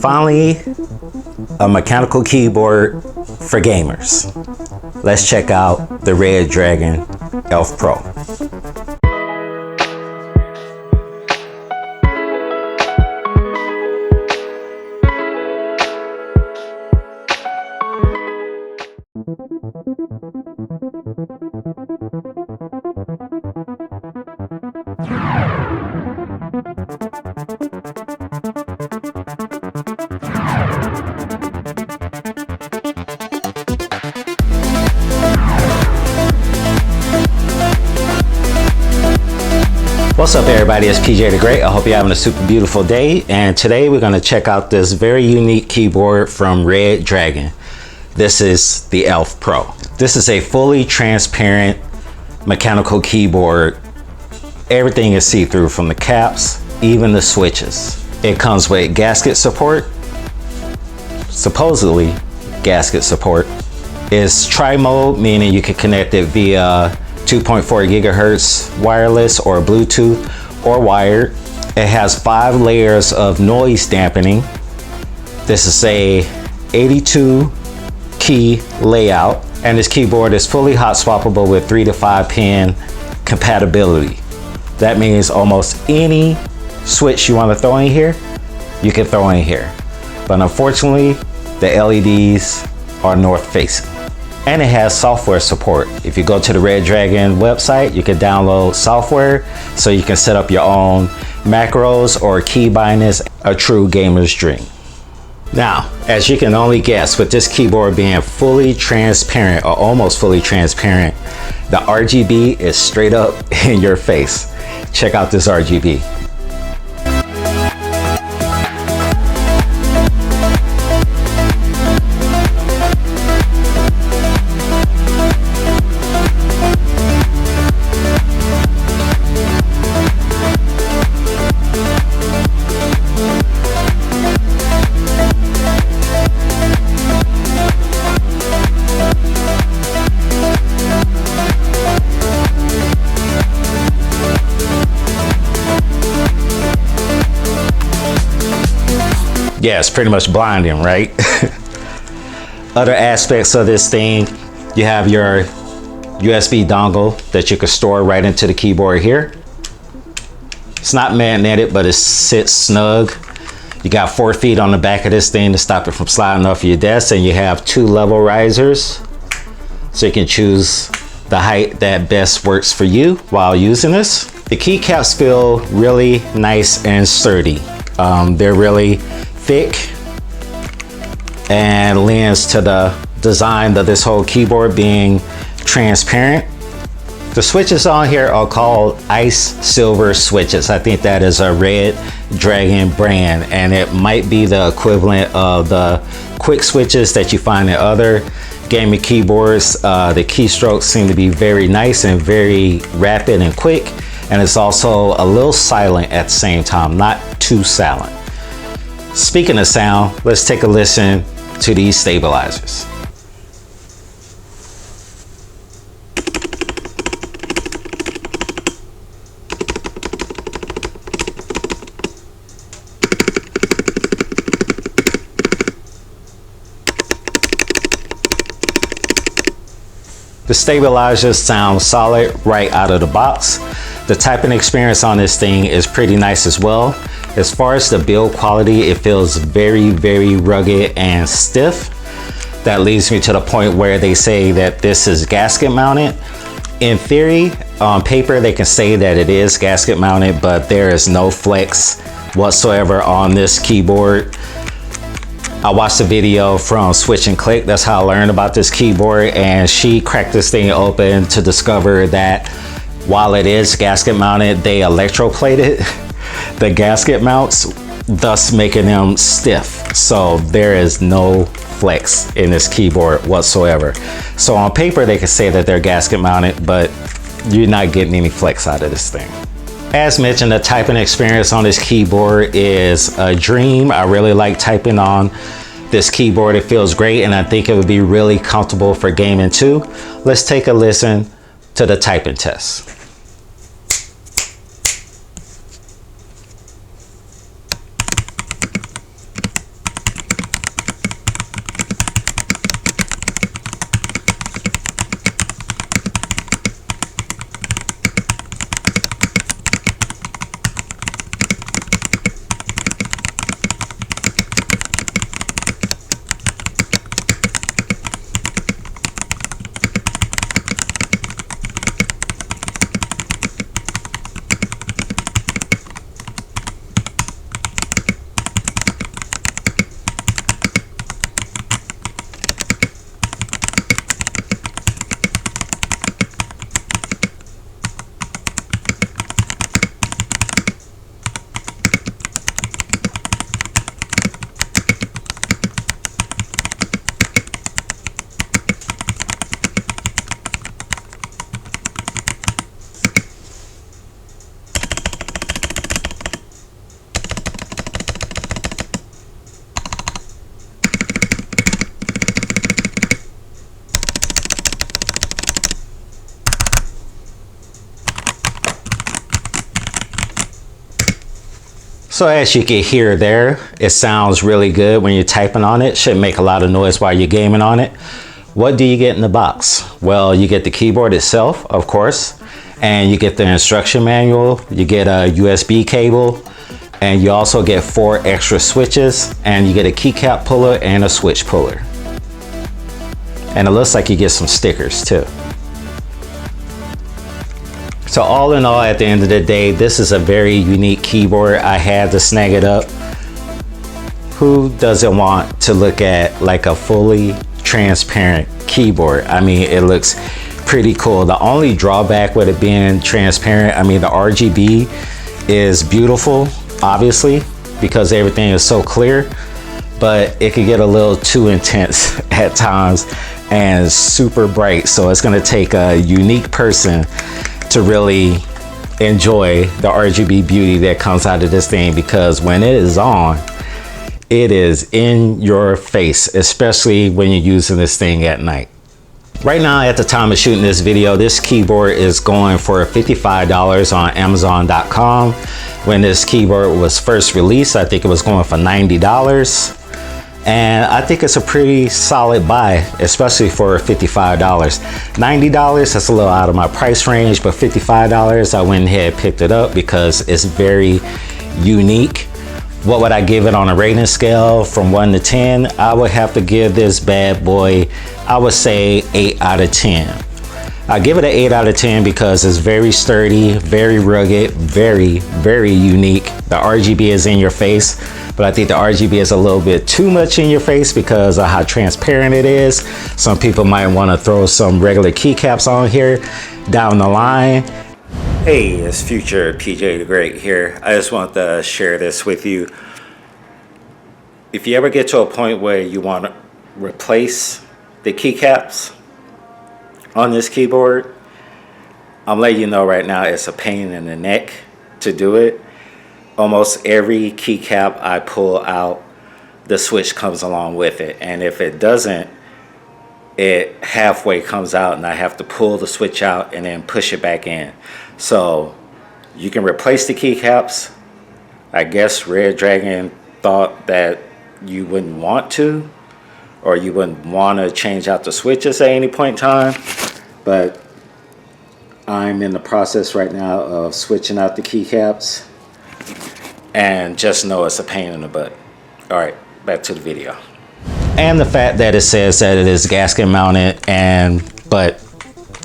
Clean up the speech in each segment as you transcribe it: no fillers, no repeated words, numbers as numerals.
Finally, a mechanical keyboard for gamers. Let's check out the Redragon Elf Pro. What's up everybody, it's PJ the Great. I hope you're having a super beautiful day, and today we're going to check out this very unique keyboard from Redragon. This is the Elf Pro. This is a fully transparent mechanical keyboard. Everything is see-through from the caps, even the switches. It comes with gasket support, supposedly gasket support. It's tri-mode, meaning you can connect it via 2.4 gigahertz wireless or Bluetooth or wired. It has 5 layers of noise dampening. This is a 82 key layout, and this keyboard is fully hot swappable with 3 to 5 pin compatibility. That means almost any switch you want to throw in here, you can throw in here. But unfortunately, the LEDs are north facing. And it has software support. If you go to the Redragon website, you can download software so you can set up your own macros or key bindings, a true gamer's dream. Now, as you can only guess, with this keyboard being fully transparent or almost fully transparent, the RGB is straight up in your face. Check out this RGB. Yeah, it's pretty much blinding, right? Other aspects of this thing, you have your USB dongle that you can store right into the keyboard here. It's not magnetic, but it sits snug. You got 4 feet on the back of this thing to stop it from sliding off your desk, and you have 2 level risers, so you can choose the height that best works for you while using this. The keycaps feel really nice and sturdy. They're really thick and lends to the design of this whole keyboard being transparent. The switches on here are called Ice Silver switches. I think that is a Redragon brand, and it might be the equivalent of the quick switches that you find in other gaming keyboards. The keystrokes seem to be very nice and very rapid and quick, and it's also a little silent at the same time, not too silent. Speaking of sound, let's take a listen to these stabilizers. The stabilizers sound solid right out of the box. The typing experience on this thing is pretty nice as well. As far as the build quality, it feels very, very rugged and stiff. That leads me to the point where they say that this is gasket mounted. In theory, on paper, they can say that it is gasket mounted, but there is no flex whatsoever on this keyboard. I watched a video from Switch and Click. That's how I learned about this keyboard, and she cracked this thing open to discover that while it is gasket mounted, they electroplated the gasket mounts, thus making them stiff. So there is no flex in this keyboard whatsoever. So on paper, they can say that they're gasket mounted, but you're not getting any flex out of this thing. As mentioned, the typing experience on this keyboard is a dream. I really like typing on this keyboard. It feels great, and I think it would be really comfortable for gaming too. Let's take a listen to the typing test. So as you can hear there, it sounds really good when you're typing on it. Shouldn't make a lot of noise while you're gaming on it. What do you get in the box? Well, you get the keyboard itself, of course, and you get the instruction manual, you get a USB cable, and you also get 4 extra switches, and you get a keycap puller and a switch puller. And it looks like you get some stickers too. So all in all, at the end of the day, this is a very unique keyboard. I had to snag it up. Who doesn't want to look at like a fully transparent keyboard? I mean, it looks pretty cool. The only drawback with it being transparent, I mean, the RGB is beautiful, obviously, because everything is so clear, but it could get a little too intense at times and super bright. So it's gonna take a unique person to really enjoy the RGB beauty that comes out of this thing, because when it is on, it is in your face, especially when you're using this thing at night. Right now, at the time of shooting this video, this keyboard is going for $55 on Amazon.com. When this keyboard was first released, I think it was going for $90. And I think it's a pretty solid buy, especially for $55. $90, that's a little out of my price range, but $55, I went ahead and picked it up because it's very unique. What would I give it on a rating scale from 1 to 10? I would have to give this bad boy, I would say 8 out of 10. I give it an 8 out of 10 because it's very sturdy, very rugged, very, very unique. The RGB is in your face, but I think the RGB is a little bit too much in your face because of how transparent it is. Some people might want to throw some regular keycaps on here down the line. Hey, it's future PJ the Great here. I just want to share this with you. If you ever get to a point where you want to replace the keycaps on this keyboard, I'm letting you know right now it's a pain in the neck to do it. Almost every keycap I pull out, the switch comes along with it. And if it doesn't, it halfway comes out and I have to pull the switch out and then push it back in. So you can replace the keycaps. I guess Redragon thought that you wouldn't want to, or you wouldn't want to change out the switches at any point in time. But I'm in the process right now of switching out the keycaps, and just know it's a pain in the butt. All right, back to the video. And the fact that it says that it is gasket mounted, but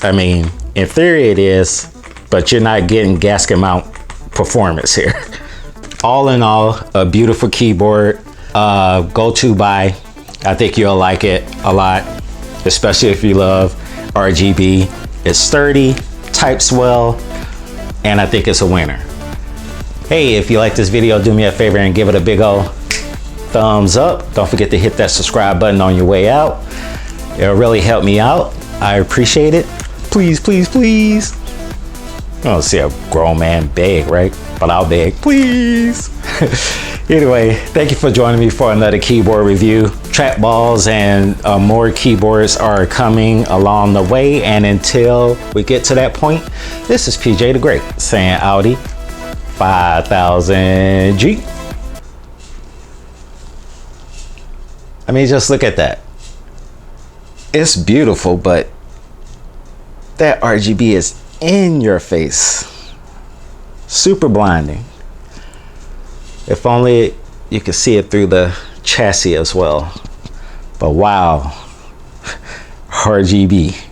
I mean, in theory it is, but you're not getting gasket mount performance here. All in all, a beautiful keyboard, go-to buy. I think you'll like it a lot, especially if you love RGB. It's sturdy, types well, and I think it's a winner. Hey, if you like this video, do me a favor and give it a big old thumbs up. Don't forget to hit that subscribe button on your way out. It'll really help me out. I appreciate it. Please, please, please. I don't see a grown man beg, right? But I'll beg, please. Anyway, thank you for joining me for another keyboard review. Trackballs and more keyboards are coming along the way. And until we get to that point, this is PJ the Great saying Audi 5000G. I mean, just look at that. It's beautiful, but that RGB is in your face. Super blinding. If only you could see it through the chassis as well. But wow, RGB.